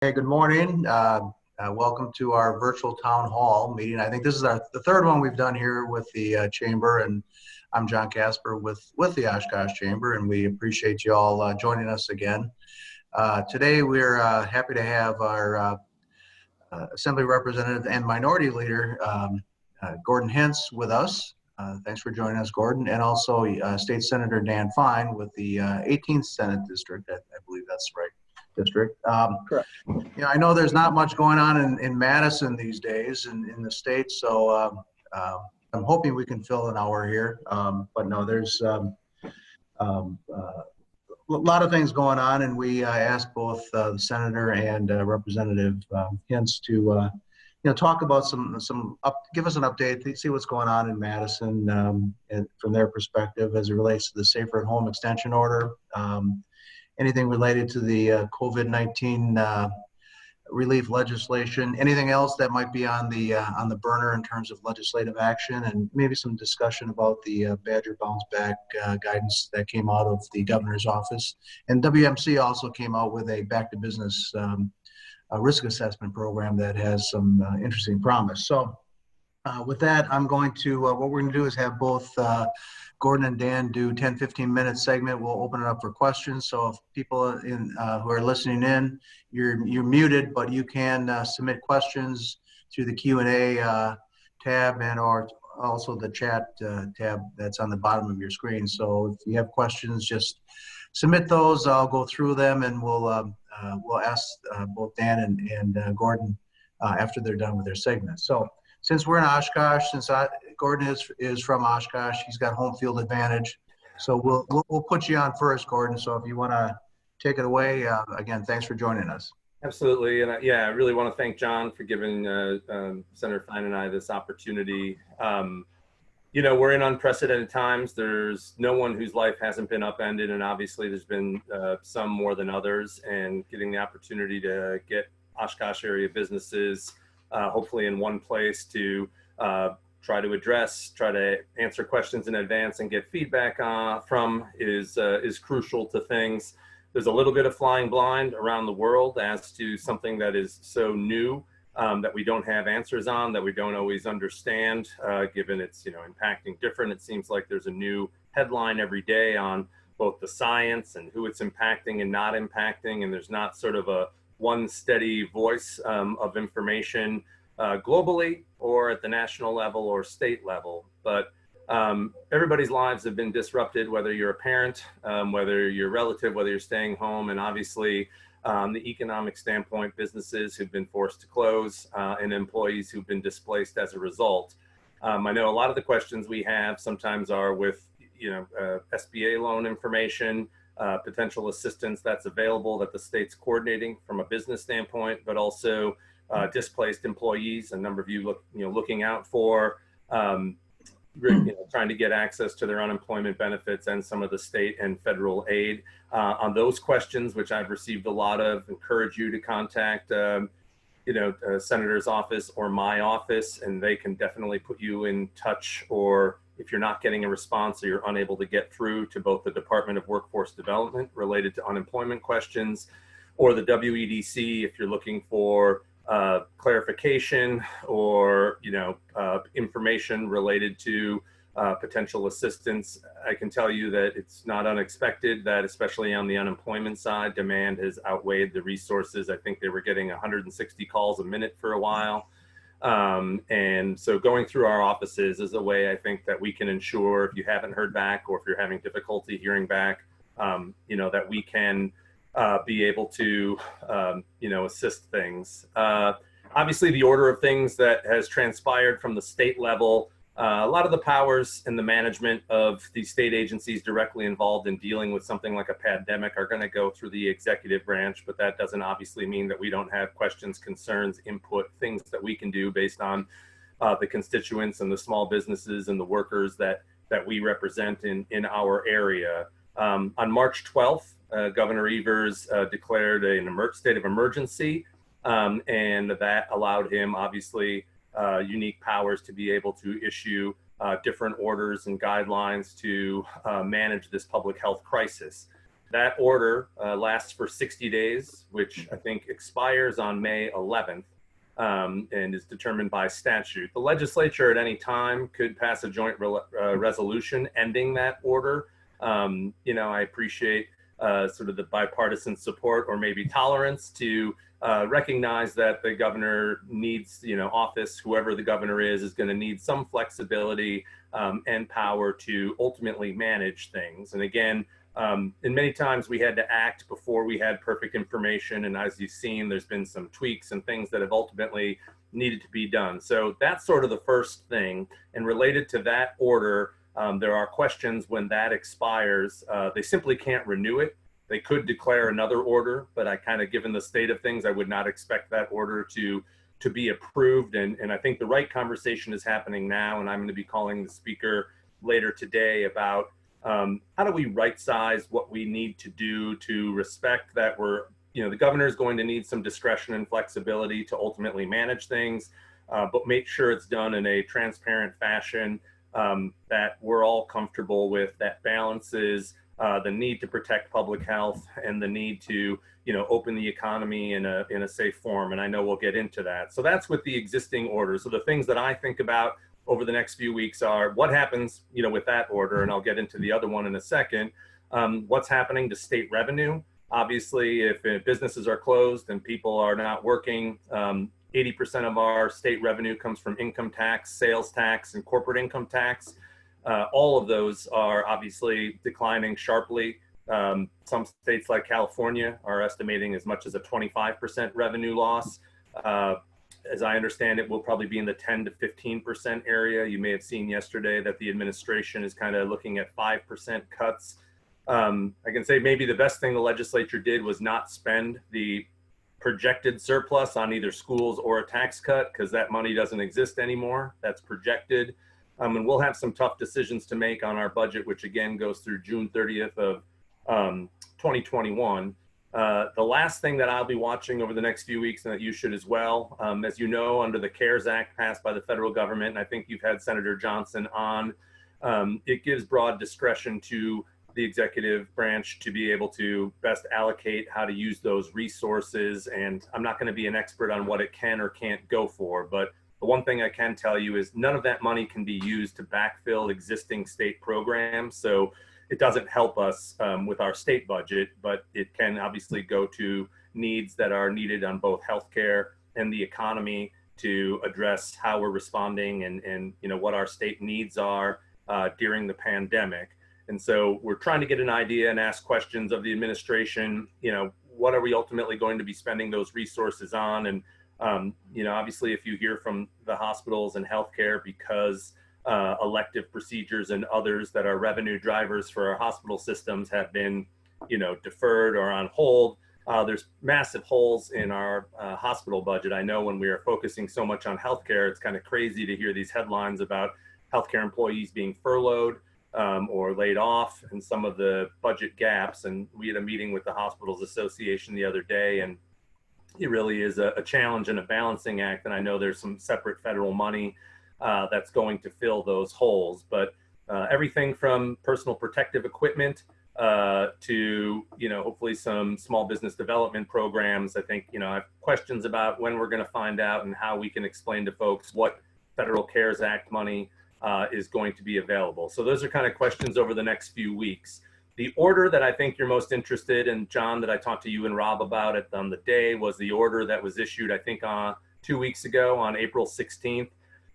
Hey, good morning. Welcome to our virtual town hall meeting. I think this is the third one we've done here with the chamber, and I'm John Casper with the Oshkosh Chamber, and we appreciate you all joining us again. Today, we're happy to have our Assembly Representative and Minority Leader, Gordon Hintz, with us. Thanks for joining us, Gordon, and also State Senator Dan Feyen with the 18th Senate District. I believe that's right. District. Correct. I know there's not much going on in Madison these days in the state, so I'm hoping we can fill an hour here. But no, there's a lot of things going on, and we asked both the senator and Representative Hintz to talk about give us an update, see what's going on in Madison and from their perspective as it relates to the Safer at Home extension order. Anything related to the COVID-19 relief legislation, anything else that might be on the burner in terms of legislative action, and maybe some discussion about the Badger bounce back guidance that came out of the governor's office. And WMC also came out with a back to business risk assessment program that has some interesting promise. So with that, I'm going to, what we're going to do is have both Gordon and Dan do 10-15-minute segment. We'll open it up for questions. So if people who are listening in, you're muted, but you can submit questions through the Q&A tab and or also the chat tab that's on the bottom of your screen. So if you have questions, just submit those. I'll go through them, and we'll ask both Dan and Gordon after they're done with their segment. So since we're in Oshkosh, Gordon is from Oshkosh, he's got home field advantage. So we'll put you on first, Gordon. So if you want to take it away, again, thanks for joining us. Absolutely, and I really want to thank John for giving Senator Feyen and I this opportunity. We're in unprecedented times. There's no one whose life hasn't been upended, and obviously there's been some more than others. And getting the opportunity to get Oshkosh area businesses hopefully in one place to try to answer questions in advance and get feedback from is crucial to things. There's a little bit of flying blind around the world as to something that is so new that we don't have answers on, that we don't always understand, given it's impacting different. It seems like there's a new headline every day on both the science and who it's impacting and not impacting, and there's not sort of a one steady voice of information globally or at the national level or state level. But everybody's lives have been disrupted, whether you're a parent, whether you're a relative, whether you're staying home, and obviously the economic standpoint, businesses who've been forced to close and employees who've been displaced as a result. I know a lot of the questions we have sometimes are with SBA loan information, potential assistance that's available that the state's coordinating from a business standpoint, but also displaced employees, a number of you looking out for, trying to get access to their unemployment benefits and some of the state and federal aid. On those questions, which I've received a lot of, encourage you to contact Senator's office or my office, and they can definitely put you in touch, or if you're not getting a response or you're unable to get through to both the Department of Workforce Development related to unemployment questions, or the WEDC if you're looking for clarification or information related to potential assistance. I can tell you that it's not unexpected that, especially on the unemployment side, demand has outweighed the resources. I think they were getting 160 calls a minute for a while. And so going through our offices is a way I think that we can ensure, if you haven't heard back or if you're having difficulty hearing back, that we can be able to, assist things. Obviously, the order of things that has transpired from the state level, a lot of the powers and the management of the state agencies directly involved in dealing with something like a pandemic are going to go through the executive branch, but that doesn't obviously mean that we don't have questions, concerns, input, things that we can do based on the constituents and the small businesses and the workers that we represent in our area. On March 12th, Governor Evers declared a state of emergency, and that allowed him, obviously, unique powers to be able to issue different orders and guidelines to manage this public health crisis. That order lasts for 60 days, which I think expires on May 11th. And is determined by statute. The legislature at any time could pass a joint resolution ending that order. I appreciate sort of the bipartisan support or maybe tolerance to recognize that the governor needs, office, whoever the governor is going to need some flexibility and power to ultimately manage things. And again, and many times we had to act before we had perfect information. And as you've seen, there's been some tweaks and things that have ultimately needed to be done. So that's sort of the first thing. And related to that order, there are questions when that expires. They simply can't renew it. They could declare another order, but I kind of, given the state of things, I would not expect that order to be approved. And I think the right conversation is happening now. And I'm going to be calling the speaker later today about how do we right size what we need to do to respect that the governor is going to need some discretion and flexibility to ultimately manage things, but make sure it's done in a transparent fashion that we're all comfortable with, that balances the need to protect public health and the need to, open the economy in a safe form. And I know we'll get into that. So that's with the existing order. So the things that I think about over the next few weeks are what happens, with that order, and I'll get into the other one in a second. What's happening to state revenue? Obviously, if businesses are closed and people are not working, 80% of our state revenue comes from income tax, sales tax, and corporate income tax. All of those are obviously declining sharply. Some states like California are estimating as much as a 25% revenue loss. As I understand it, we'll probably be in the 10 to 15% area. You may have seen yesterday that the administration is kind of looking at 5% cuts. I can say maybe the best thing the legislature did was not spend the projected surplus on either schools or a tax cut, because that money doesn't exist anymore. That's projected. And we'll have some tough decisions to make on our budget, which again goes through June 30th of 2021. The last thing that I'll be watching over the next few weeks, and that you should as well, as you know, under the CARES Act passed by the federal government, and I think you've had Senator Johnson on, it gives broad discretion to the executive branch to be able to best allocate how to use those resources. And I'm not going to be an expert on what it can or can't go for, but the one thing I can tell you is none of that money can be used to backfill existing state programs. So it doesn't help us with our state budget, but it can obviously go to needs that are needed on both healthcare and the economy to address how we're responding and what our state needs are during the pandemic. And so we're trying to get an idea and ask questions of the administration, what are we ultimately going to be spending those resources on? And, obviously if you hear from the hospitals and healthcare, because elective procedures and others that are revenue drivers for our hospital systems have been, deferred or on hold, there's massive holes in our hospital budget. I know when we are focusing so much on healthcare, it's kind of crazy to hear these headlines about healthcare employees being furloughed or laid off, and some of the budget gaps. And we had a meeting with the Hospitals Association the other day, and it really is a challenge and a balancing act. And I know there's some separate federal money that's going to fill those holes, but everything from personal protective equipment to, hopefully some small business development programs. I think, I have questions about when we're going to find out and how we can explain to folks what federal CARES Act money is going to be available. So those are kind of questions over the next few weeks. The order that I think you're most interested in, John, that I talked to you and Rob about it on the day, was the order that was issued, I think 2 weeks ago on April 16th,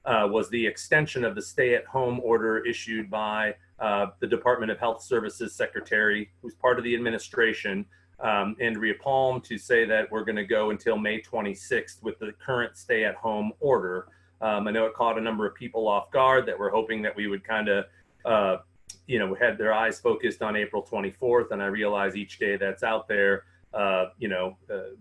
was the extension of the stay-at-home order issued by the Department of Health Services Secretary, who's part of the administration, Andrea Palm, to say that we're going to go until May 26th with the current stay-at-home order. I know it caught a number of people off guard that were hoping that we would kind of, had their eyes focused on April 24th. And I realize each day that's out there,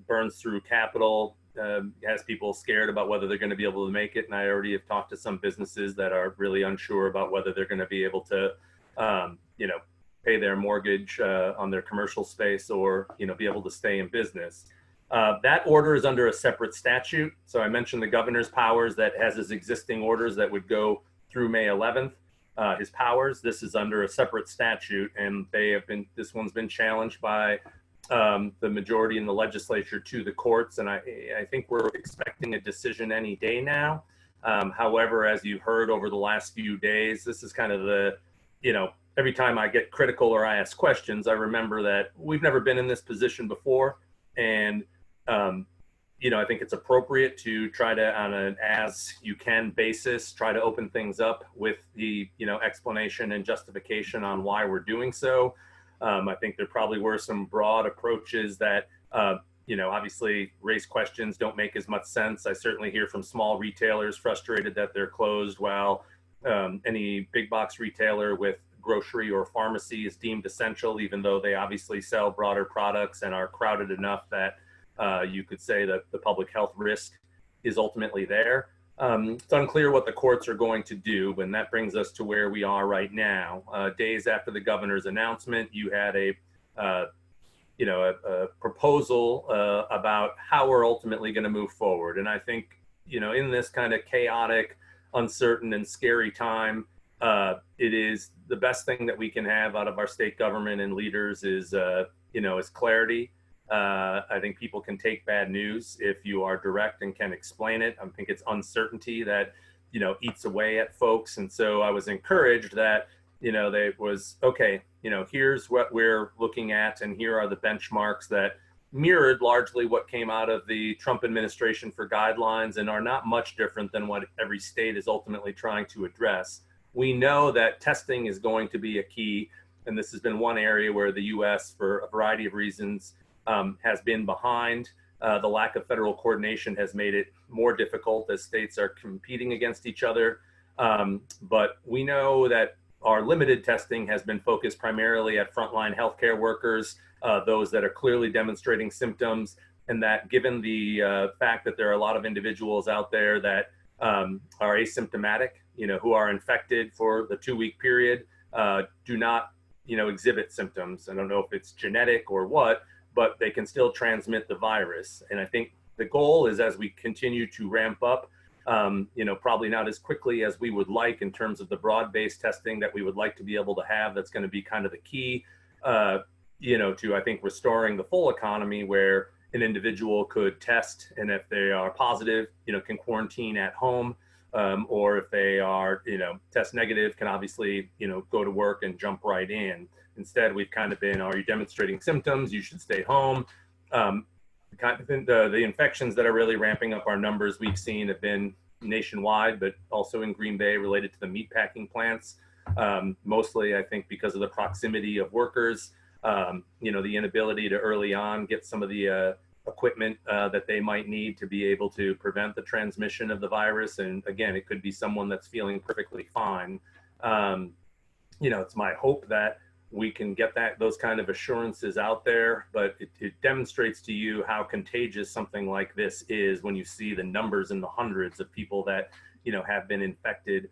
burns through capital, has people scared about whether they're going to be able to make it. And I already have talked to some businesses that are really unsure about whether they're going to be able to, pay their mortgage on their commercial space or, be able to stay in business. That order is under a separate statute. So I mentioned the governor's powers that has his existing orders that would go through May 11th. his powers. This is under a separate statute, and this one's been challenged by the majority in the legislature to the courts, and I think we're expecting a decision any day now. However, as you've heard over the last few days, this is kind of every time I get critical or I ask questions, I remember that we've never been in this position before, and I think it's appropriate to try to, on an as you can basis, try to open things up with the explanation and justification on why we're doing so. I think there probably were some broad approaches that, obviously race questions don't make as much sense. I certainly hear from small retailers frustrated that they're closed, while any big box retailer with grocery or pharmacy is deemed essential, even though they obviously sell broader products and are crowded enough that you could say that the public health risk is ultimately there. It's unclear what the courts are going to do, and that brings us to where we are right now. Days after the governor's announcement, you had a proposal about how we're ultimately going to move forward. And I think, in this kind of chaotic, uncertain, and scary time, it is the best thing that we can have out of our state government and leaders is clarity. I think people can take bad news if you are direct and can explain it. I think it's uncertainty that, eats away at folks. And so I was encouraged that, here's what we're looking at, and here are the benchmarks that mirrored largely what came out of the Trump administration for guidelines and are not much different than what every state is ultimately trying to address. We know that testing is going to be a key, and this has been one area where the U.S., for a variety of reasons, has been behind. The lack of federal coordination has made it more difficult as states are competing against each other. But we know that our limited testing has been focused primarily at frontline healthcare workers, those that are clearly demonstrating symptoms, and that given the fact that there are a lot of individuals out there that are asymptomatic, who are infected for the 2-week period, do not, exhibit symptoms. I don't know if it's genetic or what, but they can still transmit the virus. And I think the goal is, as we continue to ramp up, probably not as quickly as we would like in terms of the broad-based testing that we would like to be able to have. That's going to be kind of the key, to, I think, restoring the full economy, where an individual could test, and if they are positive, can quarantine at home, or if they are, test negative, can obviously, go to work and jump right in. Instead, we've kind of been, are you demonstrating symptoms? You should stay home. The infections that are really ramping up our numbers we've seen have been nationwide, but also in Green Bay related to the meatpacking plants. Mostly, I think, because of the proximity of workers, the inability to early on get some of the equipment that they might need to be able to prevent the transmission of the virus. And again, it could be someone that's feeling perfectly fine. It's my hope that we can get those kind of assurances out there, but it demonstrates to you how contagious something like this is when you see the numbers in the hundreds of people that, have been infected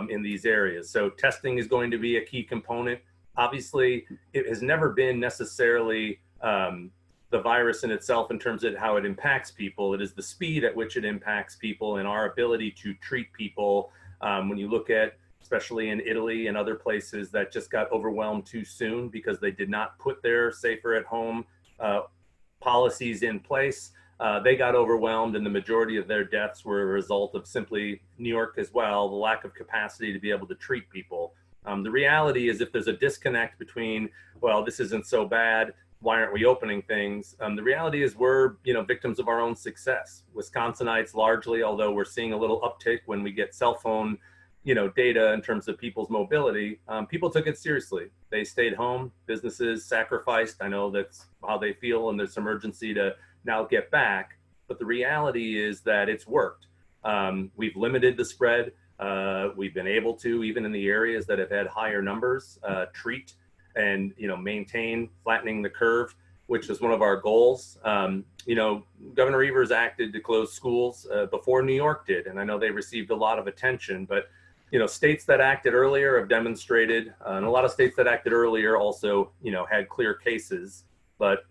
in these areas. So testing is going to be a key component. Obviously, it has never been necessarily the virus in itself in terms of how it impacts people. It is the speed at which it impacts people and our ability to treat people. When you look at, especially in Italy and other places that just got overwhelmed too soon because they did not put their safer at home policies in place. They got overwhelmed, and the majority of their deaths were a result of simply, New York as well, the lack of capacity to be able to treat people. The reality is, if there's a disconnect between, well, this isn't so bad, why aren't we opening things? The reality is we're, victims of our own success. Wisconsinites largely, although we're seeing a little uptick when we get cell phone data in terms of people's mobility, people took it seriously. They stayed home, businesses sacrificed. I know that's how they feel, and there's some urgency to now get back. But the reality is that it's worked. We've limited the spread. We've been able to, even in the areas that have had higher numbers, treat and, maintain flattening the curve, which is one of our goals. Governor Evers acted to close schools before New York did, and I know they received a lot of attention, but states that acted earlier have demonstrated, and a lot of states that acted earlier also, had clear cases, but,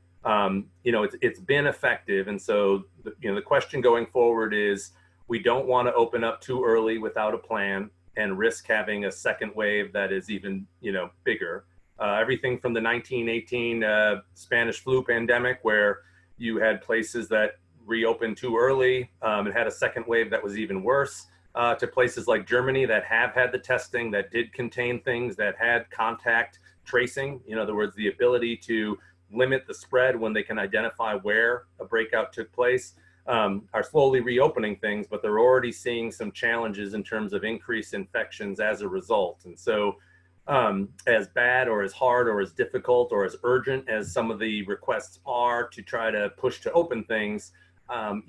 it's been effective. And so, the question going forward is, we don't want to open up too early without a plan. and risk having a second wave that is even, bigger. Everything from the 1918 Spanish flu pandemic, where you had places that reopened too early and had a second wave that was even worse, to places like Germany that have had the testing, that did contain things, that had contact tracing. In other words, the ability to limit the spread when they can identify where a breakout took place, are slowly reopening things, but they're already seeing some challenges in terms of increased infections as a result. And so as bad or as hard or as difficult or as urgent as some of the requests are to try to push to open things, I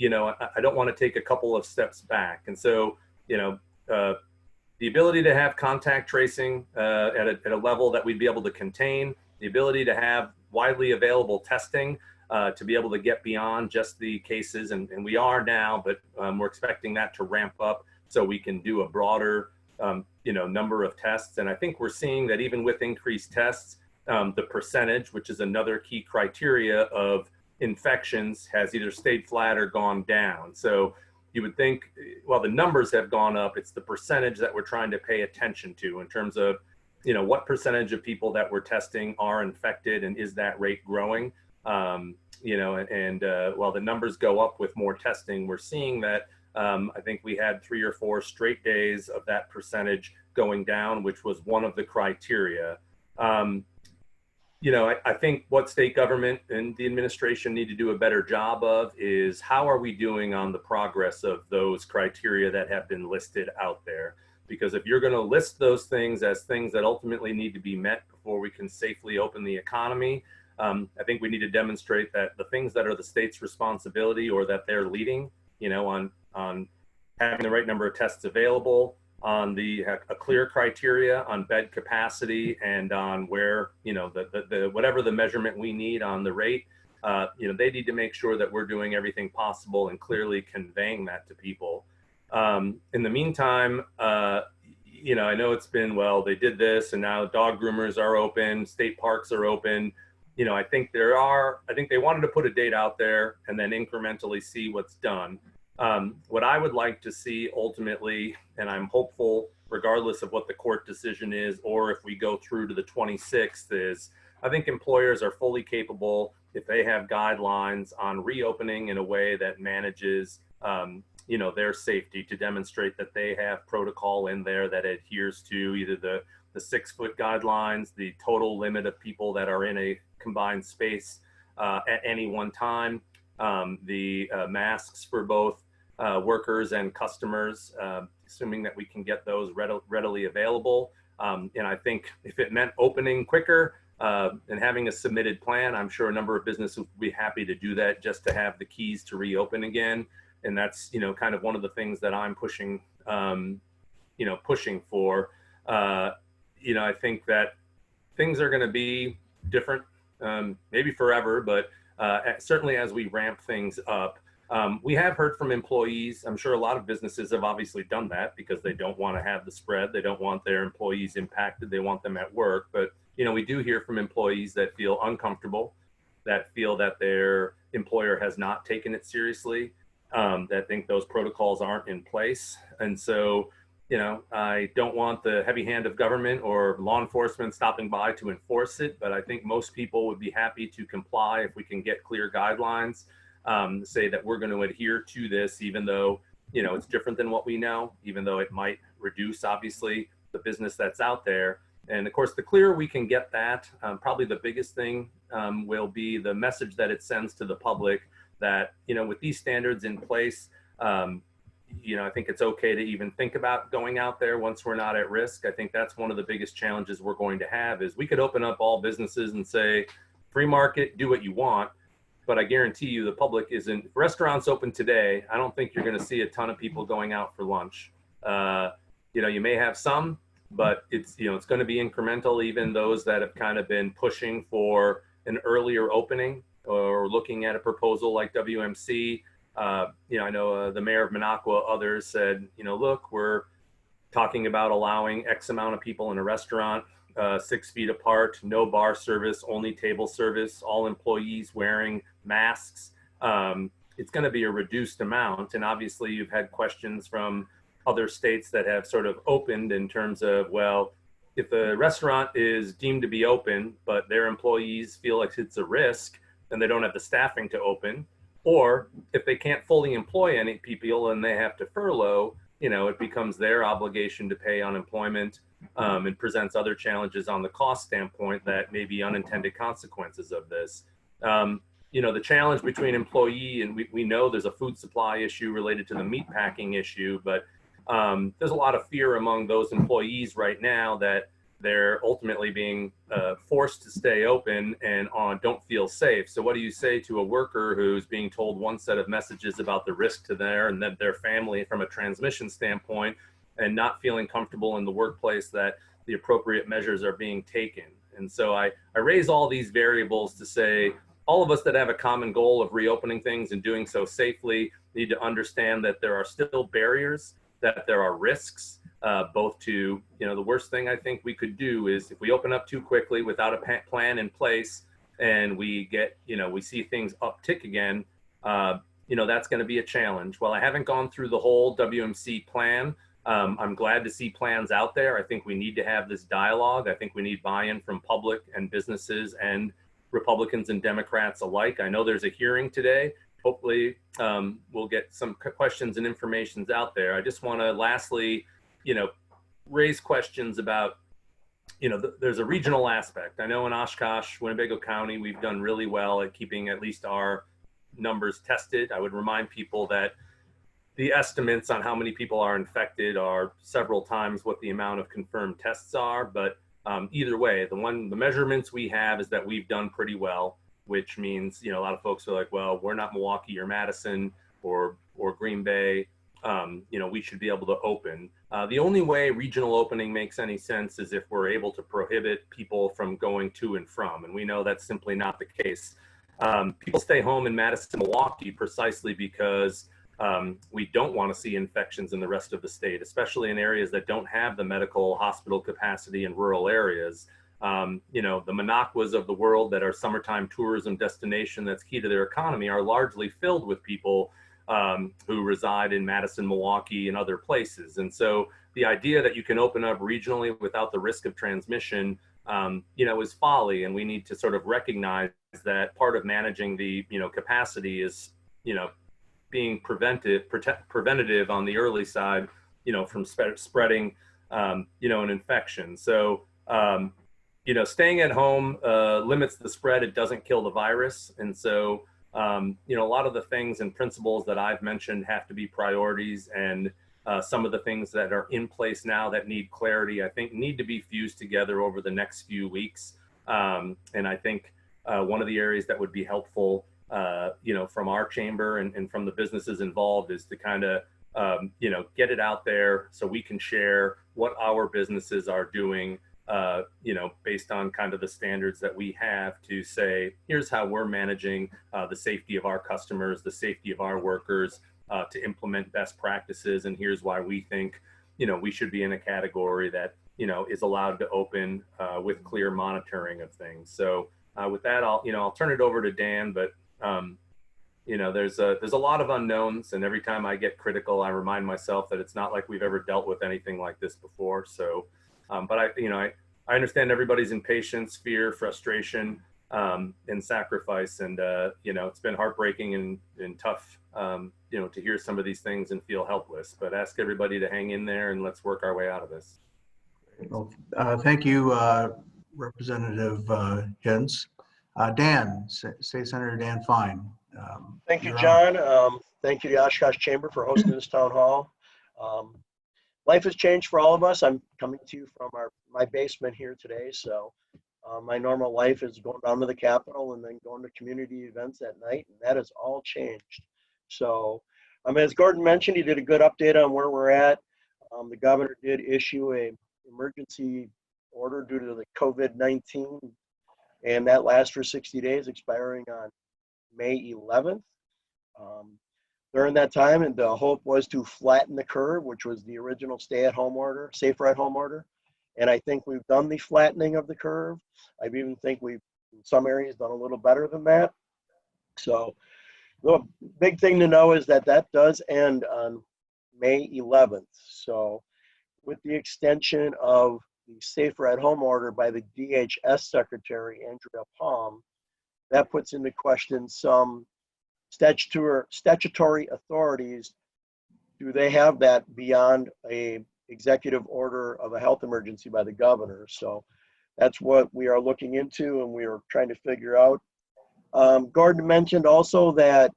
don't want to take a couple of steps back. And so, the ability to have contact tracing at a level that we'd be able to contain, the ability to have widely available testing to be able to get beyond just the cases, and we are now, but we're expecting that to ramp up so we can do a broader number of tests. And I think we're seeing that even with increased tests, the percentage, which is another key criteria of infections, has either stayed flat or gone down. So you would think, well, the numbers have gone up, it's the percentage that we're trying to pay attention to in terms of, what percentage of people that we're testing are infected, and is that rate growing? While the numbers go up with more testing, we're seeing that I think we had 3 or 4 straight days of that percentage going down, which was one of the criteria. I think what state government and the administration need to do a better job of is, how are we doing on the progress of those criteria that have been listed out there? Because if you're going to list those things as things that ultimately need to be met before we can safely open the economy, I think we need to demonstrate that the things that are the state's responsibility, or that they're leading, on having the right number of tests available, on a clear criteria on bed capacity, and on where, the whatever the measurement we need on the rate, they need to make sure that we're doing everything possible and clearly conveying that to people. In the meantime, I know it's been, well, they did this and now dog groomers are open, state parks are open. I think they wanted to put a date out there and then incrementally see what's done. What I would like to see ultimately, and I'm hopeful regardless of what the court decision is, or if we go through to the 26th, is I think employers are fully capable, if they have guidelines on reopening in a way that manages their safety, to demonstrate that they have protocol in there that adheres to either the 6-foot guidelines, the total limit of people that are in a combined space at any one time, the masks for both workers and customers, assuming that we can get those readily available. And I think if it meant opening quicker and having a submitted plan, I'm sure a number of businesses would be happy to do that, just to have the keys to reopen again. And that's, kind of one of the things that I'm pushing for. I think that things are going to be different, maybe forever, but certainly as we ramp things up. We have heard from employees. I'm sure a lot of businesses have obviously done that because they don't want to have the spread. They don't want their employees impacted. They want them at work. But, we do hear from employees that feel uncomfortable, that feel that their employer has not taken it seriously, that think those protocols aren't in place. And so, I don't want the heavy hand of government or law enforcement stopping by to enforce it, but I think most people would be happy to comply if we can get clear guidelines, say that we're going to adhere to this, even though, it's different than what we know, even though it might reduce, obviously, the business that's out there. And of course, the clearer we can get that, probably the biggest thing will be the message that it sends to the public that, with these standards in place, I think it's okay to even think about going out there once we're not at risk. I think that's one of the biggest challenges we're going to have, is we could open up all businesses and say, free market, do what you want. But I guarantee you the public isn't. If restaurants open today, I don't think you're going to see a ton of people going out for lunch. You may have some, but it's going to be incremental. Even those that have kind of been pushing for an earlier opening or looking at a proposal like WMC. I know the mayor of Minocqua, others said, look, we're talking about allowing X amount of people in a restaurant, 6 feet apart, no bar service, only table service, all employees wearing masks. It's going to be a reduced amount. And obviously you've had questions from other states that have sort of opened in terms of, well, if the restaurant is deemed to be open, but their employees feel like it's a risk, then they don't have the staffing to open. Or if they can't fully employ any people and they have to furlough, it becomes their obligation to pay unemployment, and presents other challenges on the cost standpoint that may be unintended consequences of this. The challenge between employee and we know there's a food supply issue related to the meat packing issue, but there's a lot of fear among those employees right now that they're ultimately being forced to stay open and don't feel safe. So what do you say to a worker who's being told one set of messages about the risk to their family from a transmission standpoint, and not feeling comfortable in the workplace that the appropriate measures are being taken? And so I raise all these variables to say, all of us that have a common goal of reopening things and doing so safely need to understand that there are still barriers, that there are risks, both to, the worst thing I think we could do is if we open up too quickly without a plan in place and we get, we see things uptick again, that's going to be a challenge. Well, I haven't gone through the whole WMC plan. I'm glad to see plans out there. I think we need to have this dialogue. I think we need buy-in from public and businesses and Republicans and Democrats alike. I know there's a hearing today. Hopefully we'll get some questions and informations out there. I just want to lastly, raise questions about, there's a regional aspect. I know in Oshkosh, Winnebago County, we've done really well at keeping at least our numbers tested. I would remind people that the estimates on how many people are infected are several times what the amount of confirmed tests are. But either way, the measurements we have is that we've done pretty well, which means, a lot of folks are like, well, we're not Milwaukee or Madison or Green Bay. We should be able to open. The only way regional opening makes any sense is if we're able to prohibit people from going to and from. And we know that's simply not the case. People stay home in Madison, Milwaukee, precisely because we don't want to see infections in the rest of the state, especially in areas that don't have the medical hospital capacity in rural areas. The Monaquas of the world that are summertime tourism destination that's key to their economy are largely filled with people who reside in Madison, Milwaukee, and other places. And so the idea that you can open up regionally without the risk of transmission, is folly. And we need to sort of recognize that part of managing the, capacity is, being preventative on the early side, from spreading, an infection. So, staying at home limits the spread. It doesn't kill the virus. And so, a lot of the things and principles that I've mentioned have to be priorities, and some of the things that are in place now that need clarity, I think need to be fused together over the next few weeks. And I think one of the areas that would be helpful, from our chamber and from the businesses involved is to kind of, get it out there so we can share what our businesses are doing, based on kind of the standards that we have to say, here's how we're managing the safety of our customers, the safety of our workers, to implement best practices. And here's why we think, we should be in a category that, is allowed to open with clear monitoring of things. So with that, I'll turn it over to Dan, but there's a lot of unknowns, and every time I get critical, I remind myself that it's not like we've ever dealt with anything like this before. So, but I understand everybody's impatience, fear, frustration, and sacrifice, and it's been heartbreaking and tough, to hear some of these things and feel helpless. But ask everybody to hang in there, and let's work our way out of this. Well, thank you, Representative Hintz. Dan, State Senator Dan Feyen. Thank you, John. Thank you to the Oshkosh Chamber for hosting this town hall. Life has changed for all of us. I'm coming to you from my basement here today. So my normal life is going down to the Capitol and then going to community events at night, and that has all changed. So as Gordon mentioned, he did a good update on where we're at. The governor did issue a emergency order due to the COVID-19, and that lasts for 60 days, expiring on May 11th. During that time, and the hope was to flatten the curve, which was the original stay-at-home order, safer at home order. And I think we've done the flattening of the curve. I even think we've, in some areas, done a little better than that. So the big thing to know is that does end on May 11th. So with the extension of the Safer at Home order by the DHS Secretary, Andrea Palm, that puts into question some statutory authorities. Do they have that beyond a executive order of a health emergency by the governor? So that's what we are looking into and we are trying to figure out. Gordon mentioned also that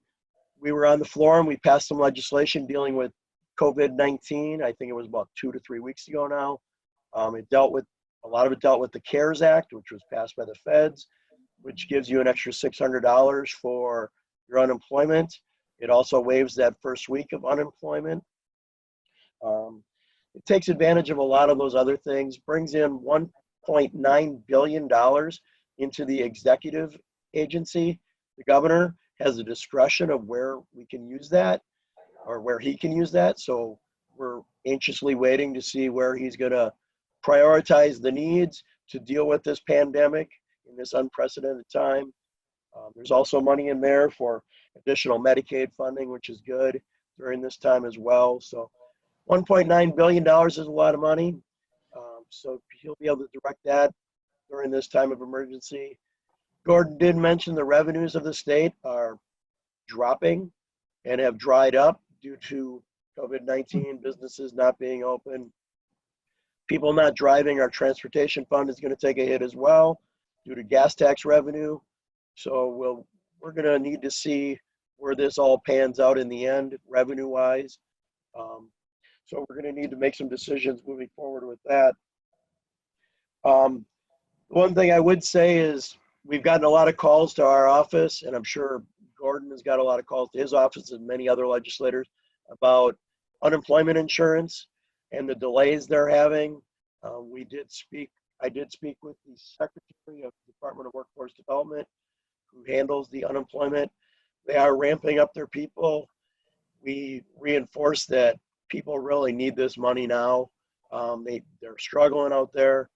we were on the floor and we passed some legislation dealing with COVID-19. I think it was about 2 to 3 weeks ago now. A lot of it dealt with the CARES Act, which was passed by the feds, which gives you an extra $600 for your unemployment. It also waives that first week of unemployment. It takes advantage of a lot of those other things, brings in $1.9 billion into the executive agency. The governor has the discretion of where we can use that or where he can use that. So we're anxiously waiting to see where he's going to prioritize the needs to deal with this pandemic in this unprecedented time. There's also money in there for additional Medicaid funding, which is good during this time as well. So $1.9 billion is a lot of money. So he'll be able to direct that during this time of emergency. Gordon did mention the revenues of the state are dropping and have dried up due to COVID-19, businesses not being open. People not driving, our transportation fund is going to take a hit as well due to gas tax revenue. So we're going to need to see where this all pans out in the end, revenue-wise. So we're going to need to make some decisions moving forward with that. One thing I would say is we've gotten a lot of calls to our office, and I'm sure Gordon has got a lot of calls to his office and many other legislators about unemployment insurance and the delays they're having. I did speak with the Secretary of the Department of Workforce Development, who handles the unemployment. They are ramping up their people. We reinforce that people really need this money now. They're struggling out there.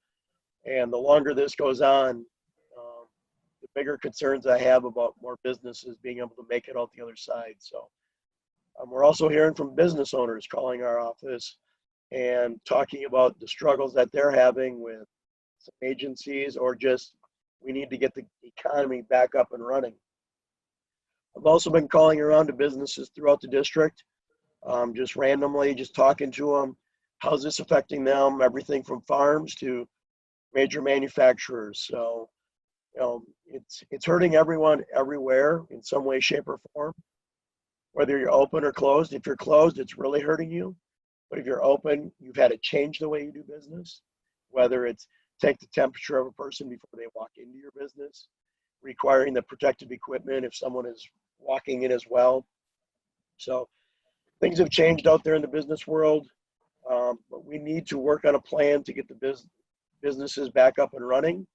And the longer this goes on, the bigger concerns I have about more businesses being able to make it out the other side. So we're also hearing from business owners calling our office and talking about the struggles that they're having with some agencies, or just we need to get the economy back up and running. I've also been calling around to businesses throughout the district, just randomly, just talking to them. How's this affecting them? Everything from farms to major manufacturers. So, it's hurting everyone everywhere in some way, shape, or form. Whether you're open or closed. If you're closed, it's really hurting you. But if you're open, you've had to change the way you do business. Whether it's take the temperature of a person before they walk into your business, requiring the protective equipment if someone is walking in as well. So things have changed out there in the business world, but we need to work on a plan to get the businesses back up and running.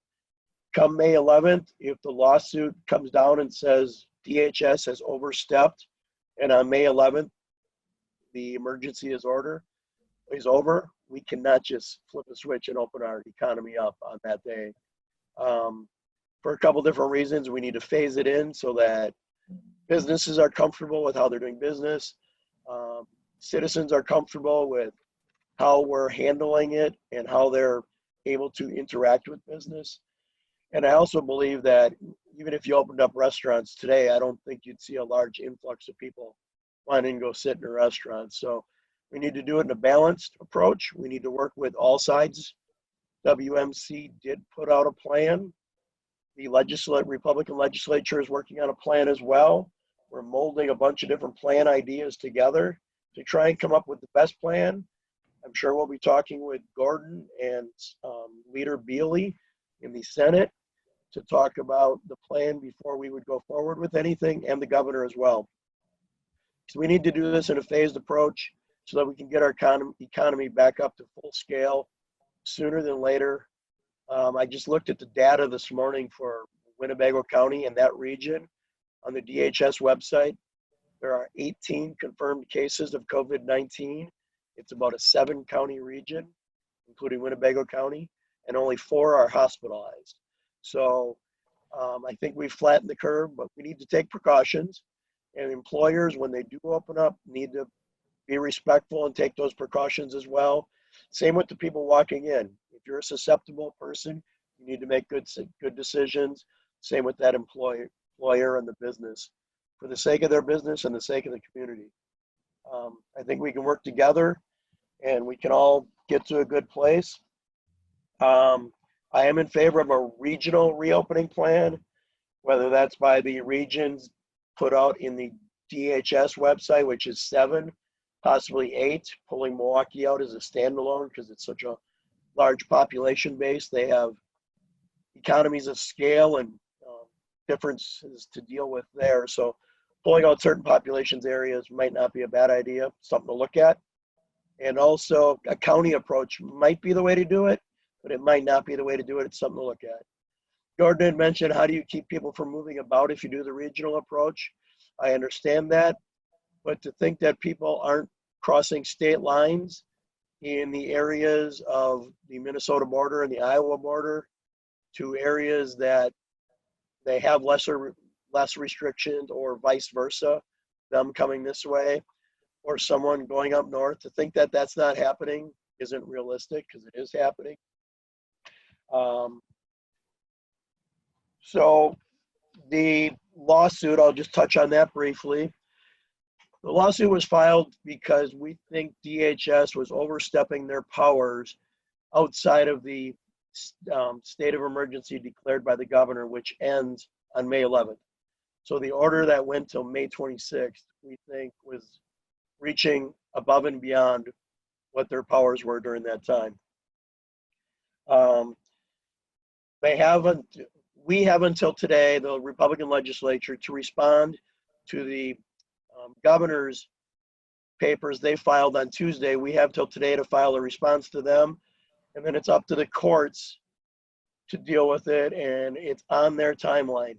Come May 11th, if the lawsuit comes down and says DHS has overstepped, and on May 11th, the emergency is over, we cannot just flip a switch and open our economy up on that day. For a couple different reasons, we need to phase it in so that businesses are comfortable with how they're doing business. Citizens are comfortable with how we're handling it and how they're able to interact with business. And I also believe that even if you opened up restaurants today, I don't think you'd see a large influx of people wanting to go sit in a restaurant. So we need to do it in a balanced approach. We need to work with all sides. WMC did put out a plan. The Republican legislature is working on a plan as well. We're molding a bunch of different plan ideas together to try and come up with the best plan. I'm sure we'll be talking with Gordon and Leader Bealey in the Senate to talk about the plan before we would go forward with anything, and the governor as well. So we need to do this in a phased approach so that we can get our economy back up to full scale sooner than later. I just looked at the data this morning for Winnebago County and that region on the DHS website. There are 18 confirmed cases of COVID-19. It's about a 7-county region, including Winnebago County, and only 4 are hospitalized. So I think we've flattened the curve, but we need to take precautions. And employers, when they do open up, need to be respectful and take those precautions as well. Same with the people walking in. If you're a susceptible person, you need to make good decisions. Same with that employer and the business, for the sake of their business and the sake of the community. I think we can work together and we can all get to a good place. I am in favor of a regional reopening plan, whether that's by the regions put out in the DHS website, which is 7, possibly 8, pulling Milwaukee out as a standalone because it's such a large population base. They have economies of scale and differences to deal with there. So pulling out certain populations areas might not be a bad idea, something to look at. And also a county approach might be the way to do it, but it might not be the way to do it. It's something to look at. Gordon had mentioned, how do you keep people from moving about if you do the regional approach? I understand that, but to think that people aren't crossing state lines in the areas of the Minnesota border and the Iowa border to areas that they have less restrictions, or vice versa, them coming this way or someone going up north, to think that that's not happening isn't realistic, because it is happening. So the lawsuit, I'll just touch on that briefly. The lawsuit was filed because we think DHS was overstepping their powers outside of the state of emergency declared by the governor, which ends on May 11th. So the order that went till May 26th, we think was reaching above and beyond what their powers were during that time. We have until today, the Republican legislature, to respond to the governor's papers they filed on Tuesday. We have till today to file a response to them, and then it's up to the courts to deal with it, and it's on their timeline.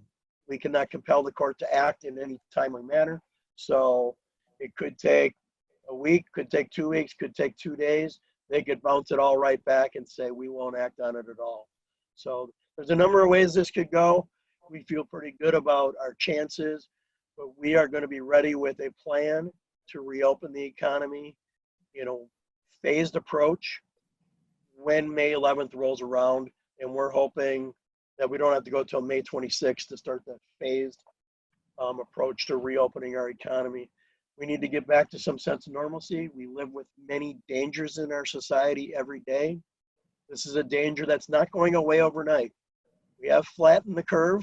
We cannot compel the court to act in any timely manner. So it could take a week, could take 2 weeks, could take 2 days. They could bounce it all right back and say, we won't act on it at all. So there's a number of ways this could go. We feel pretty good about our chances, but we are going to be ready with a plan to reopen the economy in a phased approach when May 11th rolls around. And we're hoping that we don't have to go till May 26th to start that phased approach to reopening our economy. We need to get back to some sense of normalcy. We live with many dangers in our society every day. This is a danger that's not going away overnight. We have flattened the curve.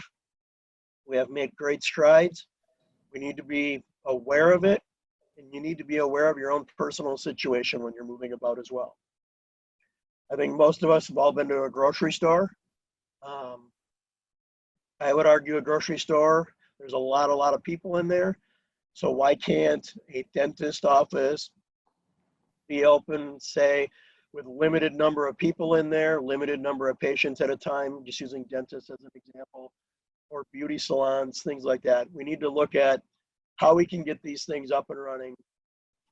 We have made great strides. We need to be aware of it, and you need to be aware of your own personal situation when you're moving about as well. I think most of us have all been to a grocery store. I would argue a grocery store, there's a lot of people in there. So why can't a dentist office be open, say, with limited number of people in there, limited number of patients at a time, just using dentists as an example, or beauty salons, things like that. We need to look at how we can get these things up and running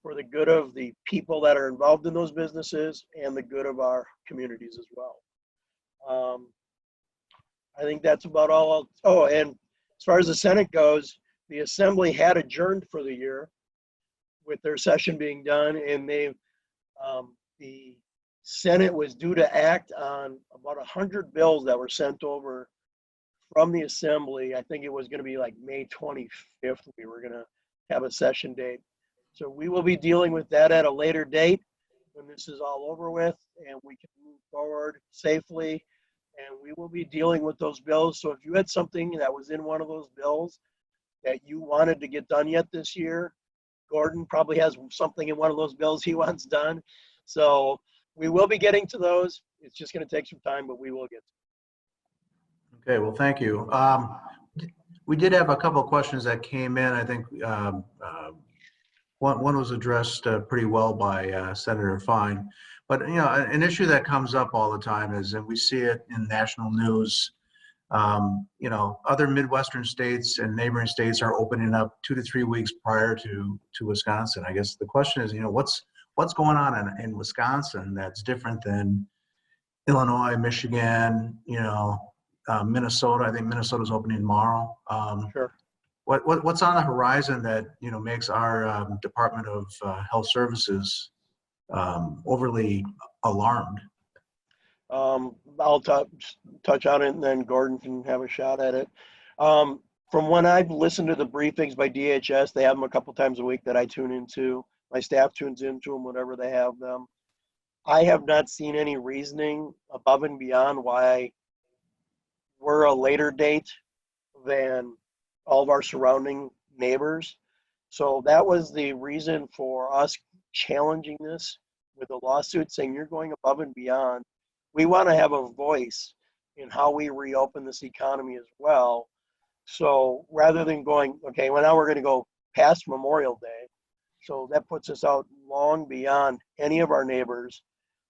for the good of the people that are involved in those businesses and the good of our communities as well. I think that's about all. And as far as the Senate goes, the Assembly had adjourned for the year with their session being done, and the Senate was due to act on about 100 bills that were sent over from the Assembly. I think it was going to be like May 25th. We were going to have a session date. So we will be dealing with that at a later date when this is all over with and we can move forward safely. And we will be dealing with those bills. So if you had something that was in one of those bills that you wanted to get done yet this year, Gordon probably has something in one of those bills he wants done. So we will be getting to those. It's just going to take some time, but we will get to Okay, well, thank you. We did have a couple of questions that came in. I think one was addressed pretty well by Senator Feyen. But, you know, an issue that comes up all the time is, and we see it in national news, you know, other Midwestern states and neighboring states are opening up 2 to 3 weeks prior to Wisconsin. I guess the question is, you know, what's going on in Wisconsin that's different than Illinois, Michigan, you know, Minnesota. I think Minnesota's opening tomorrow. Sure. what's on the horizon that, you know, makes our Department of Health Services overly alarmed? I'll touch on it, and then Gordon can have a shot at it. From when I've listened to the briefings by DHS, they have them a couple times a week that I tune into. My staff tunes into them whenever they have them. I have not seen any reasoning above and beyond why we're a later date than all of our surrounding neighbors. So that was the reason for us challenging this with a lawsuit, saying you're going above and beyond. We want to have a voice in how we reopen this economy as well. So rather than going, okay, well, now we're going to go past Memorial Day. So that puts us out long beyond any of our neighbors.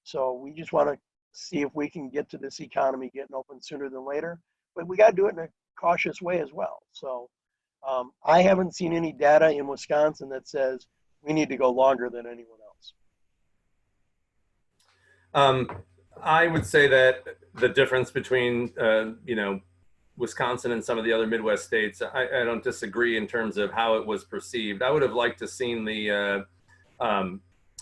So we just want to see if we can get to this economy getting open sooner than later. But we got to do it in a cautious way as well. So I haven't seen any data in Wisconsin that says we need to go longer than anyone else. I would say that the difference between, you know, Wisconsin and some of the other Midwest states, I don't disagree in terms of how it was perceived. I would have liked to seen the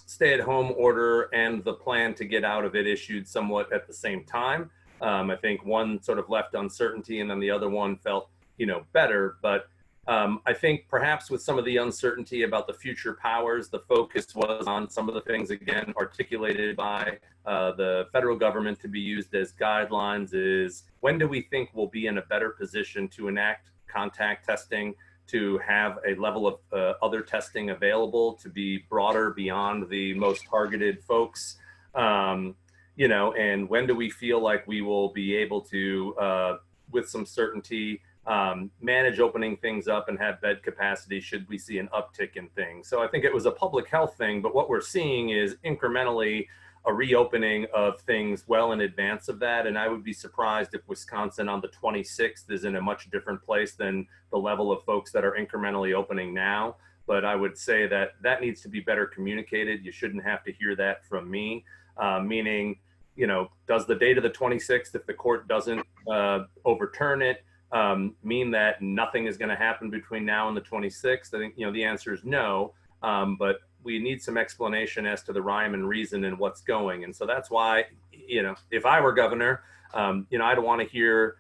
stay-at-home order and the plan to get out of it issued somewhat at the same time. I think one sort of left uncertainty, and then the other one felt, you know, better. But I think perhaps with some of the uncertainty about the future powers, the focus was on some of the things, again, articulated by the federal government to be used as guidelines. Is when do we think we'll be in a better position to enact contact testing, to have a level of other testing available, to be broader beyond the most targeted folks, you know, and when do we feel like we will be able to, with some certainty, manage opening things up and have bed capacity should we see an uptick in things. So I think it was a public health thing, but what we're seeing is incrementally a reopening of things well in advance of that. And I would be surprised if Wisconsin on the 26th is in a much different place than the level of folks that are incrementally opening now. But I would say that that needs to be better communicated. You shouldn't have to hear that from me, meaning, you know, does the date of the 26th, if the court doesn't overturn it, mean that nothing is going to happen between now and the 26th? I think, you know, the answer is no, but we need some explanation as to the rhyme and reason and what's going. And so that's why, you know, if I were governor, you know, I'd want to hear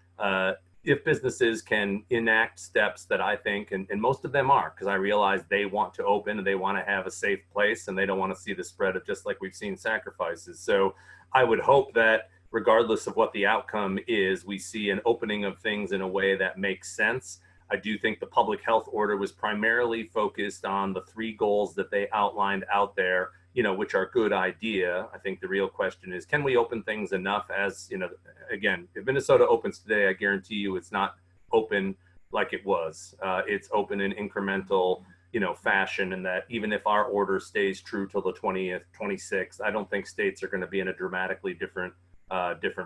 if businesses can enact steps that I think, and most of them are, because I realize they want to open and they want to have a safe place and they don't want to see the spread of, just like we've seen, sacrifices. So I would hope that regardless of what the outcome is, we see an opening of things in a way that makes sense. I do think the public health order was primarily focused on the 3 goals that they outlined out there, you know, which are a good idea. I think the real question is, can we open things enough? As, you know, again, if Minnesota opens today, I guarantee you it's not open like it was. It's open in incremental, you know, fashion, and that even if our order stays true till the 20th, 26th, I don't think states are going to be in a dramatically different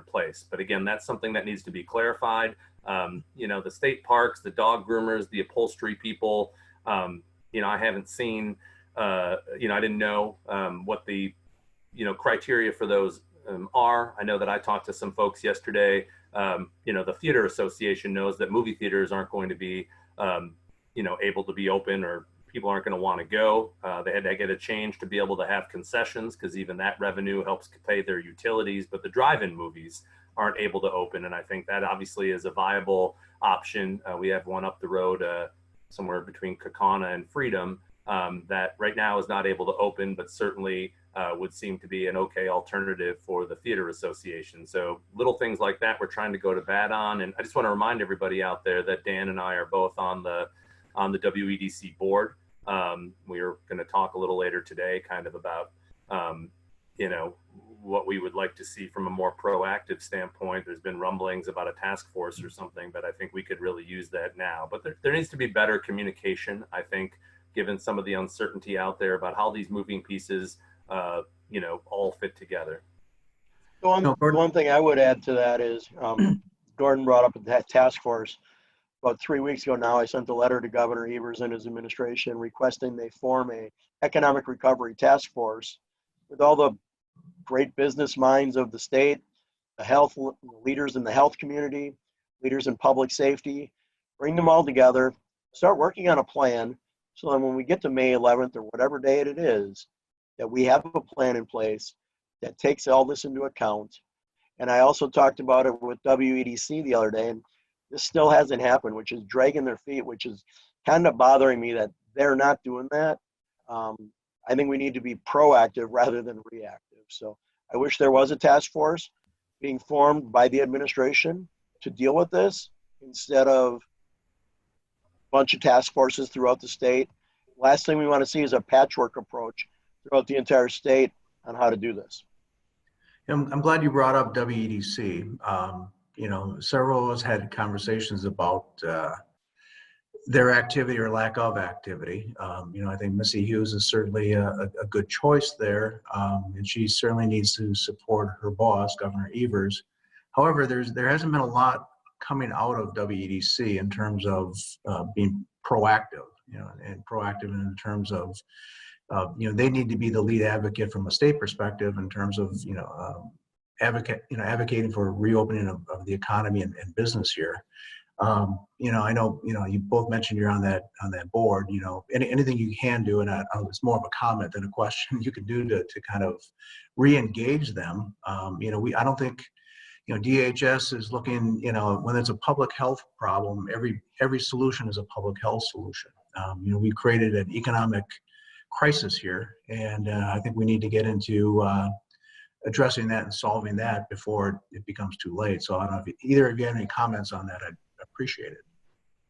place. But again, that's something that needs to be clarified. You know, the state parks, the dog groomers, the upholstery people, you know, I haven't seen, you know, I didn't know what the, you know, criteria for those are. I know that I talked to some folks yesterday. You know, the Theater Association knows that movie theaters aren't going to be, you know, able to be open, or people aren't going to want to go. They had to get a change to be able to have concessions, because even that revenue helps pay their utilities, but the drive-in movies aren't able to open. And I think that obviously is a viable option. We have one up the road somewhere between Kaukauna and Freedom that right now is not able to open, but certainly would seem to be an okay alternative for the Theater Association. So little things like that we're trying to go to bat on. And I just want to remind everybody out there that Dan and I are both on the WEDC board. We're going to talk a little later today kind of about, you know, what we would like to see from a more proactive standpoint. There's been rumblings about a task force or something, but I think we could really use that now. But there needs to be better communication, I think, given some of the uncertainty out there about how these moving pieces, you know, all fit together. One thing I would add to that is, Gordon brought up that task force. About 3 weeks ago now, I sent a letter to Governor Evers and his administration requesting they form a economic recovery task force with all the great business minds of the state, the health leaders in the health community, leaders in public safety, bring them all together, start working on a plan so that when we get to May 11th or whatever day it is, that we have a plan in place that takes all this into account. And I also talked about it with WEDC the other day, and this still hasn't happened, which is dragging their feet, which is kind of bothering me that they're not doing that. I think we need to be proactive rather than reactive. So I wish there was a task force being formed by the administration to deal with this instead of a bunch of task forces throughout the state. Last thing we want to see is a patchwork approach throughout the entire state on how to do this. I'm glad you brought up WEDC. Several of us had conversations about their activity or lack of activity. I think Missy Hughes is certainly a good choice there, and she certainly needs to support her boss, Governor Evers. However, there hasn't been a lot coming out of WEDC in terms of being proactive, and proactive in terms of, they need to be the lead advocate from a state perspective in terms of, advocating for reopening of the economy and business here. I know, you both mentioned you're on that board. Anything you can do, and it's more of a comment than a question, you can do to kind of re-engage them. I don't think, DHS is looking, when it's a public health problem, every solution is a public health solution. We created an economic crisis here, and I think we need to get into addressing that and solving that before it becomes too late. So I don't know if either of you have any comments on that. I'd appreciate it.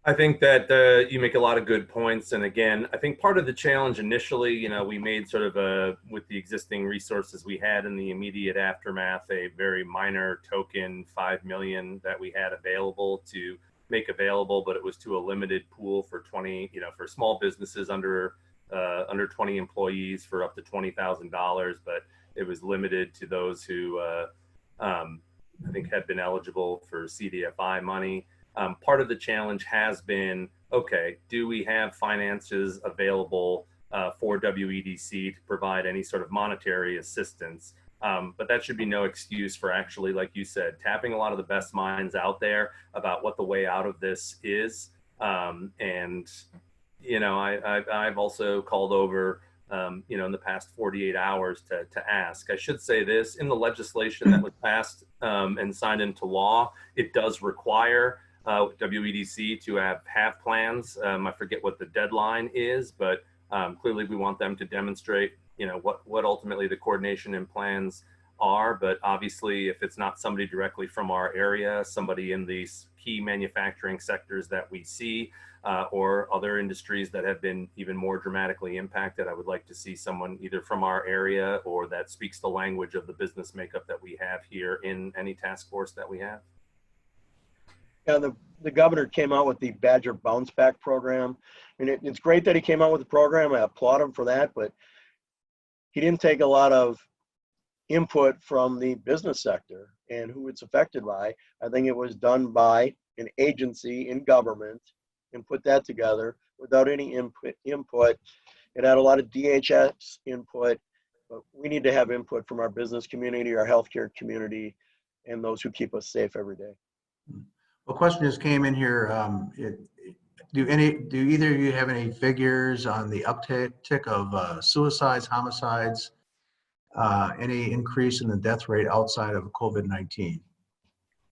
I think that you make a lot of good points. And again, I think part of the challenge initially, we made sort of with the existing resources we had in the immediate aftermath, a very minor token, 5 million that we had available to make available, but it was to a limited pool for 20, for small businesses under 20 employees for up to $20,000. But it was limited to those who I think had been eligible for CDFI money. Part of the challenge has been, okay, do we have finances available for WEDC to provide any sort of monetary assistance? But that should be no excuse for actually, like you said, tapping a lot of the best minds out there about what the way out of this is. I've also called over, in the past 48 hours to ask. I should say this, in the legislation that was passed and signed into law, it does require WEDC to have plans. I forget what the deadline is, but clearly we want them to demonstrate, what ultimately the coordination and plans are. But obviously, if it's not somebody directly from our area, somebody in these key manufacturing sectors that we see, or other industries that have been even more dramatically impacted, I would like to see someone either from our area or that speaks the language of the business makeup that we have here in any task force that we have. Yeah, the governor came out with the Badger Bounce Back program. And it's great that he came out with the program. I applaud him for that, but he didn't take a lot of input from the business sector and who it's affected by. I think it was done by an agency in government and put that together without any input. It had a lot of DHS input, but we need to have input from our business community, our healthcare community, and those who keep us safe every day. Well, question just came in here. Do either of you have any figures on the uptick of suicides, homicides, any increase in the death rate outside of COVID-19?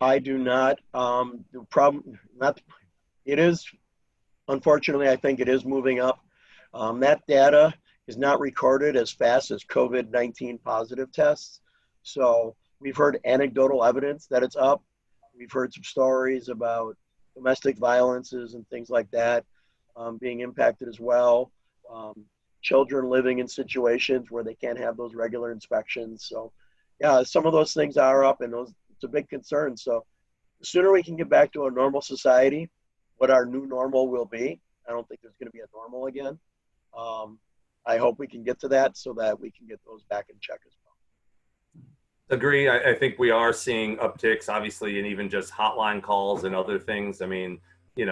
I do not. The problem, it is, unfortunately, I think it is moving up. That data is not recorded as fast as COVID-19 positive tests. So we've heard anecdotal evidence that it's up. We've heard some stories about domestic violences and things like that being impacted as well. Children living in situations where they can't have those regular inspections. So yeah, some of those things are up, and it's a big concern. So the sooner we can get back to a normal society, what our new normal will be, I don't think there's going to be a normal again. I hope we can get to that so that we can get those back in check as well. Agree. I think we are seeing upticks, obviously, and even just hotline calls and other things. I mean,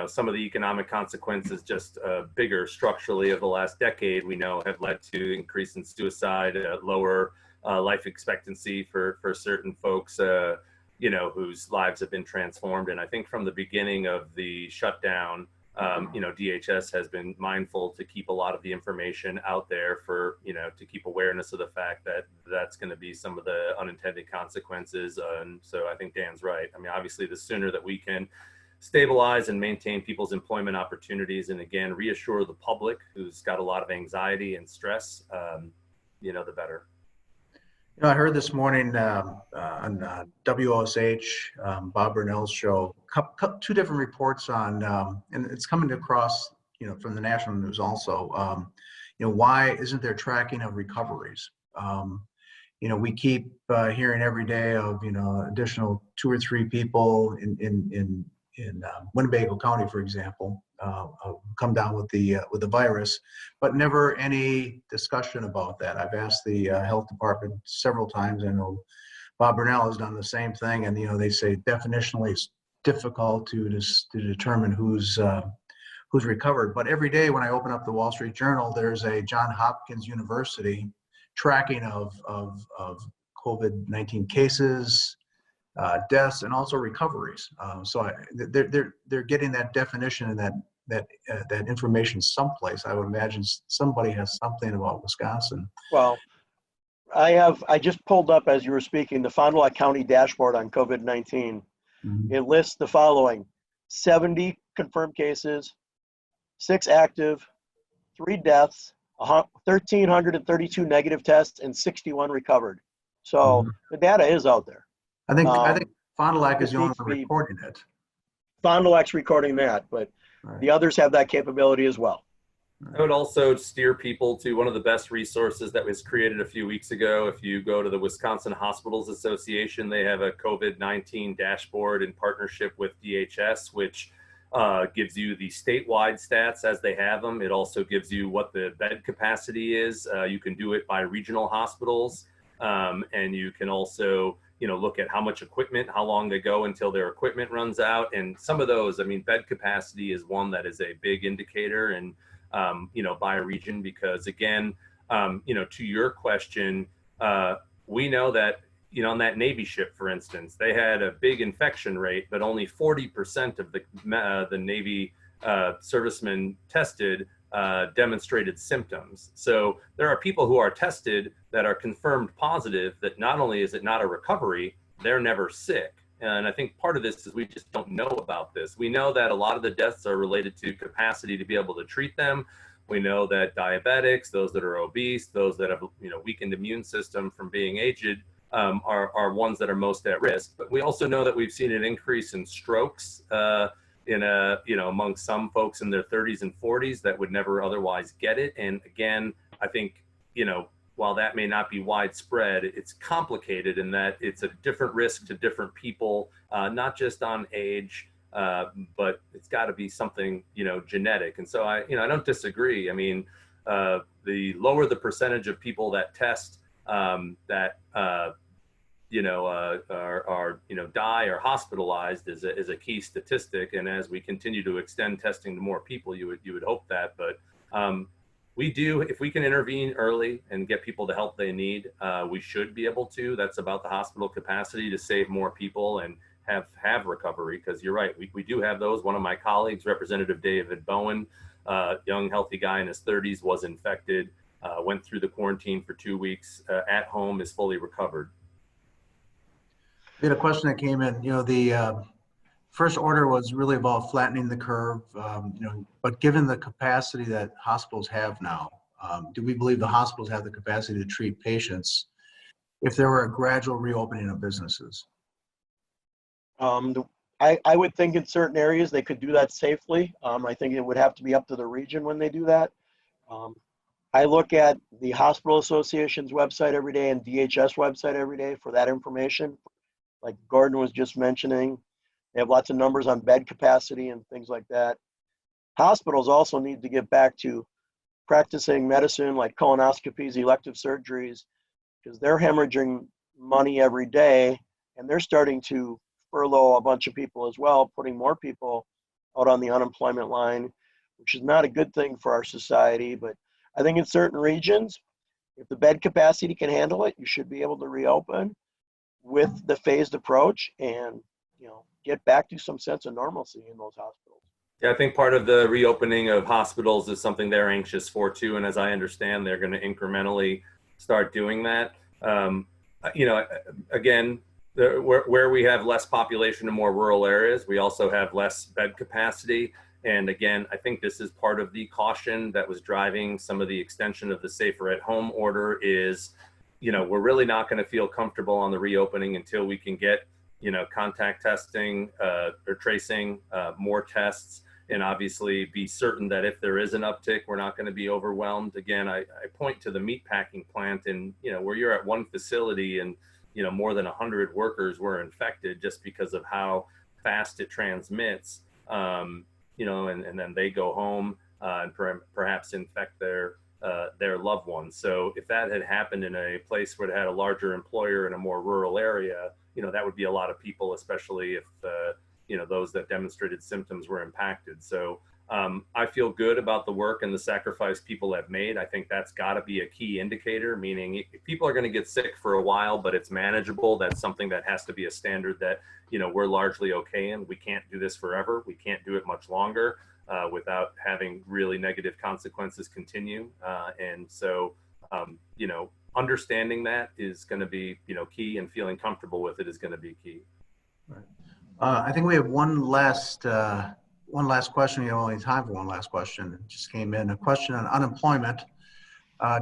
some of the economic consequences just bigger structurally of the last decade, we know, have led to increase in suicide, lower life expectancy for certain folks, whose lives have been transformed. And I think from the beginning of the shutdown, DHS has been mindful to keep a lot of the information out there for, to keep awareness of the fact that that's going to be some of the unintended consequences. And so I think Dan's right. I mean, obviously, the sooner that we can stabilize and maintain people's employment opportunities, and again, reassure the public who's got a lot of anxiety and stress, the better. I heard this morning on WOSH, Bob Burnell's show, two different reports on, and it's coming across, from the national news also. Why isn't there tracking of recoveries? We keep hearing every day of, additional 2 or 3 people in Winnebago County, for example, come down with the virus, but never any discussion about that. I've asked the health department several times. I know Bob Burnell has done the same thing, and they say definitionally it's difficult to determine who's recovered. But every day when I open up the Wall Street Journal, there's a Johns Hopkins University tracking of COVID-19 cases, deaths, and also recoveries. So they're getting that definition and that information someplace. I would imagine somebody has something about Wisconsin. Well, I just pulled up as you were speaking the Fond du Lac County dashboard on COVID-19. Mm-hmm. It lists the following: 70 confirmed cases, 6 active, 3 deaths, 1,332 negative tests, and 61 recovered. So Mm-hmm. the data is out there. I think Fond du Lac is the only needs to one be- reporting it. Fond du Lac's recording that, but Right. the others have that capability as well. I would also steer people to one of the best resources that was created a few weeks ago. If you go to the Wisconsin Hospitals Association, they have a COVID-19 dashboard in partnership with DHS, which gives you the statewide stats as they have them. It also gives you what the bed capacity is. You can do it by regional hospitals, and you can also look at how much equipment, how long they go until their equipment runs out. And some of those, bed capacity is one that is a big indicator, and by region, because again, to your question, we know that, on that Navy ship, for instance, they had a big infection rate, but only 40% of the Navy servicemen tested demonstrated symptoms. So there are people who are tested that are confirmed positive that not only is it not a recovery, they're never sick. And I think part of this is we just don't know about this. We know that a lot of the deaths are related to capacity to be able to treat them. We know that diabetics, those that are obese, those that have weakened immune system from being aged, are ones that are most at risk. But we also know that we've seen an increase in strokes among some folks in their 30s and 40s that would never otherwise get it. And again, I think while that may not be widespread, it's complicated in that it's a different risk to different people, not just on age, but it's got to be something genetic. And so I don't disagree. The lower the percentage of people that test that die or hospitalized is a key statistic. And as we continue to extend testing to more people, you would hope that. But we do, if we can intervene early and get people the help they need, we should be able to. That's about the hospital capacity to save more people and have recovery, because you're right, we do have those. One of my colleagues, Representative David Bowen, young healthy guy in his 30s, was infected, went through the quarantine for 2 weeks, at home, is fully recovered. We had a question that came in. The first order was really about flattening the curve, but given the capacity that hospitals have now, do we believe the hospitals have the capacity to treat patients if there were a gradual reopening of businesses? I would think in certain areas they could do that safely. I think it would have to be up to the region when they do that. I look at the Hospital Association's website every day and DHS website every day for that information. Like Gordon was just mentioning, they have lots of numbers on bed capacity and things like that. Hospitals also need to get back to practicing medicine like colonoscopies, elective surgeries, because they're hemorrhaging money every day, and they're starting to furlough a bunch of people as well, putting more people out on the unemployment line, which is not a good thing for our society. But I think in certain regions, if the bed capacity can handle it, you should be able to reopen with the phased approach and get back to some sense of normalcy in those hospitals. Yeah, I think part of the reopening of hospitals is something they're anxious for too. And as I understand, they're going to incrementally start doing that. Um, you know, again, where we have less population in more rural areas, we also have less bed capacity. And again, I think this is part of the caution that was driving some of the extension of the safer at home order is, we're really not going to feel comfortable on the reopening until we can get, contact testing or tracing, more tests, and obviously be certain that if there is an uptick, we're not going to be overwhelmed. Again, I point to the meatpacking plant, and where you're at one facility and more than 100 workers were infected just because of how fast it transmits. And then they go home and perhaps infect their loved ones. So if that had happened in a place where it had a larger employer in a more rural area, that would be a lot of people, especially if those that demonstrated symptoms were impacted. So I feel good about the work and the sacrifice people have made. I think that's got to be a key indicator, meaning if people are going to get sick for a while, but it's manageable, that's something that has to be a standard that, we're largely okay in. We can't do this forever. We can't do it much longer without having really negative consequences continue. And so, understanding that is going to be, key, and feeling comfortable with it is going to be key. Right. I think we have one last question. We have only time for one last question. It just came in. A question on unemployment.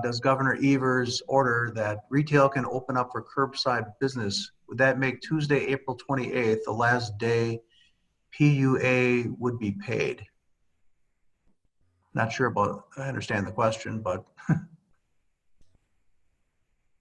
Does Governor Evers order that retail can open up for curbside business? Would that make Tuesday, April 28th, the last day PUA would be paid? Not sure about, I understand the question, but.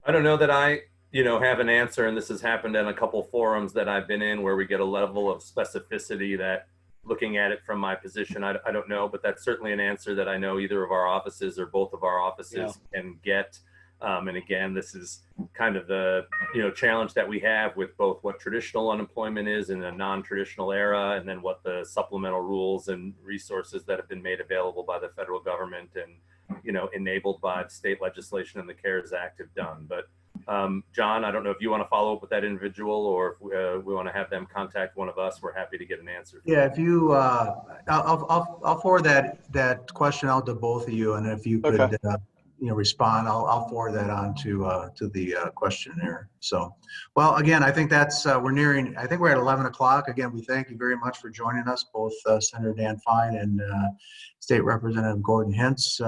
I don't know that I, have an answer, and this has happened in a couple forums that I've been in where we get a level of specificity that, looking at it from my position, I don't know, but that's certainly an answer that I know either of our offices or both of our offices can get. And again, this is kind of the, challenge that we have with both what traditional unemployment is in a non-traditional era, and then what the supplemental rules and resources that have been made available by the federal government and, enabled by state legislation and the CARES Act have done. But John, I don't know if you want to follow up with that individual, or if we want to have them contact one of us. We're happy to get an answer. Yeah, if you, I'll forward that question out to both of you, and if you could, Okay. Respond, I'll forward that on to the questionnaire. So, well, again, I think that's I think we're at 11 o'clock. Again, we thank you very much for joining us, both Senator Dan Feyen and State Representative Gordon Hintz.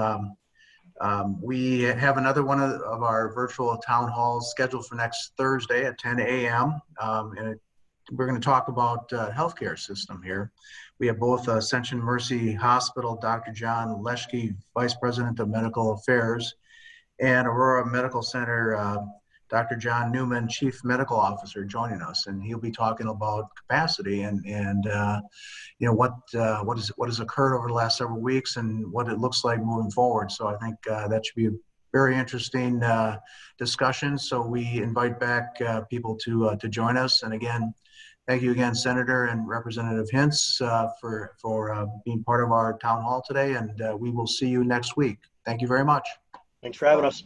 We have another one of our virtual town halls scheduled for next Thursday at 10 a.m. And we're going to talk about healthcare system here. We have both Ascension Mercy Hospital, Dr. John Leschke, Vice President of Medical Affairs, and Aurora Medical Center, Dr. John Newman, Chief Medical Officer, joining us, and he'll be talking about capacity and what has occurred over the last several weeks and what it looks like moving forward. So I think that should be a very interesting discussion. So we invite back people to join us. And again, thank you again, Senator and Representative Hintz, for being part of our town hall today. And we will see you next week. Thank you very much. Thanks for having us.